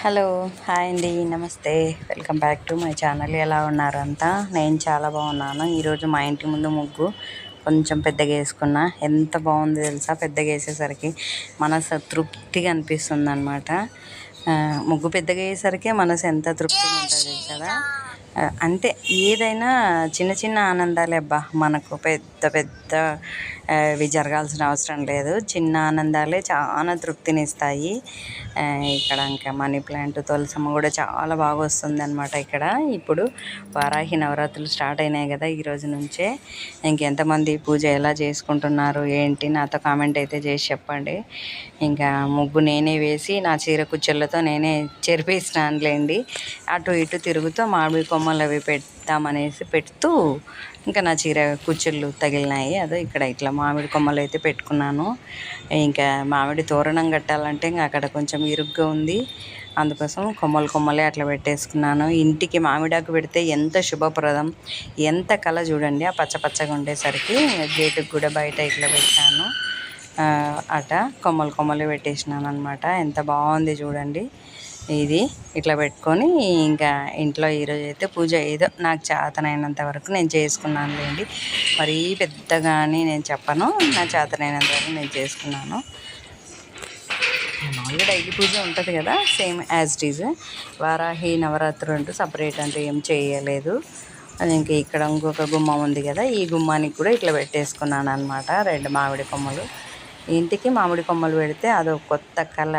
Hello, hi అండి, నమస్తే. Welcome back to my channel. ఎలా ఉన్నారు అంతా? నేను చాలా బాగున్నాను. ఈరోజు మా ఇంటి ముందు ముగ్గు కొంచెం పెద్దగా వేసుకున్నా. ఎంత బాగుంది తెలుసా? పెద్దగా వేసేసరికి మనసు తృప్తిగా అనిపిస్తుంది అనమాట. ముగ్గు పెద్దగా వేసేసరికి మనసు ఎంత తృప్తిగా ఉంటుంది కదా. అంటే ఏదైనా చిన్న చిన్న ఆనందాలే అబ్బా. మనకు పెద్ద పెద్ద ఇవి జరగాల్సిన అవసరం లేదు. చిన్న ఆనందాలే చాలా తృప్తినిస్తాయి. ఇక్కడ ఇంకా మనీ ప్లాంట్, తులసమ్మ కూడా చాలా బాగా వస్తుంది అనమాట. ఇక్కడ ఇప్పుడు వారాహి నవరాత్రులు స్టార్ట్ అయినాయి కదా ఈరోజు నుంచే. ఇంకెంతమంది పూజ ఎలా చేసుకుంటున్నారు ఏంటి నాతో కామెంట్ అయితే చేసి చెప్పండి. ఇంకా ముగ్గు నేనే వేసి నా చీర కుచ్చెలతో నేనే చెరిపేసినానులేండి. అటు ఇటు తిరుగుతూ మామిడి కొమ్మలు అవి పెడతామనేసి పెడుతూ ఇంకా నా చీర కుచ్చెళ్ళు తగిలినాయి. అదో ఇక్కడ ఇట్లా మామిడి కొమ్మలు అయితే పెట్టుకున్నాను. ఇంకా మామిడి తోరణం కట్టాలంటే ఇంకా అక్కడ కొంచెం ఇరుగ్గా ఉంది. అందుకోసం కొమ్మలే అట్లా పెట్టేసుకున్నాను. ఇంటికి మామిడాకు పెడితే ఎంత శుభప్రదం, ఎంత కళ చూడండి. ఆ పచ్చగా ఉండేసరికి గేటుకు కూడా బయట ఇట్లా పెట్టాను. అట కొమ్మలు పెట్టేసినాను అనమాట. ఎంత బాగుంది చూడండి. ఇది ఇట్లా పెట్టుకొని ఇంకా ఇంట్లో ఈరోజు అయితే పూజ ఏదో నాకు చేతనైనంత వరకు నేను చేసుకున్నానులేండి. మరీ పెద్దగా అని నేను చెప్పను, నా చేతనైనంత వరకు నేను చేసుకున్నాను. మామూలుగా డైలీ పూజ ఉంటుంది కదా, same as it is. Varahi నవరాత్రులు అంటూ సపరేట్ అంటూ ఏం చేయలేదు. ఇంకా ఇక్కడ ఇంకొక గుమ్మం ఉంది కదా, ఈ గుమ్మానికి కూడా ఇట్లా పెట్టేసుకున్నాను అనమాట. 2 మామిడి కొమ్మలు. ఇంటికి మామిడి కొమ్మలు పెడితే అదో కొత్త కళ,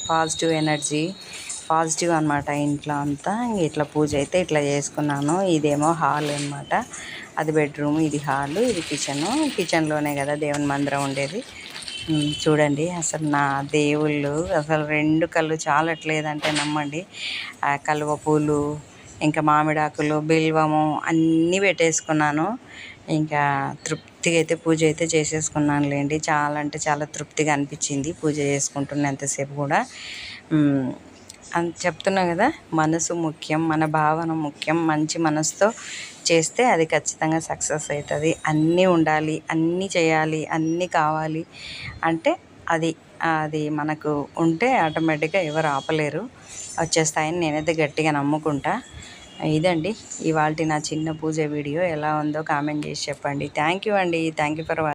పాజిటివ్ ఎనర్జీ, పాజిటివ్ అనమాట ఇంట్లో అంతా. ఇట్లా పూజ అయితే ఇట్లా చేసుకున్నాను. ఇదేమో హాల్ అనమాట, అది బెడ్రూమ్, ఇది హాలు, ఇది కిచెన్లోనే కదా దేవుని మందిరం ఉండేది. చూడండి అసలు నా దేవుళ్ళు అసలు 2 కళ్ళు చాలట్లేదంటే నమ్మండి. కలువ పూలు, ఇంకా మామిడాకులు, బిల్వము అన్నీ పెట్టేసుకున్నాను. ఇంకా తృప్తిగా అయితే పూజ అయితే చేసేసుకున్నానులేండి. చాలా అంటే చాలా తృప్తిగా అనిపించింది పూజ చేసుకుంటున్నంతసేపు కూడా. అని చెప్తున్నా కదా, మనసు ముఖ్యం, మన భావన ముఖ్యం. మంచి మనసుతో చేస్తే అది ఖచ్చితంగా సక్సెస్ అవుతుంది. అన్నీ ఉండాలి, అన్నీ చేయాలి, అన్నీ కావాలి అంటే అది మనకు ఉంటే ఆటోమేటిక్గా ఎవరు ఆపలేరు, వచ్చేస్తాయని నేనైతే గట్టిగా నమ్ముకుంటా. ఇదండి ఇవాల్టి నా చిన్న పూజ వీడియో. ఎలా ఉందో కామెంట్ చేసి చెప్పండి. థ్యాంక్ యూ అండి. Thank you for watching.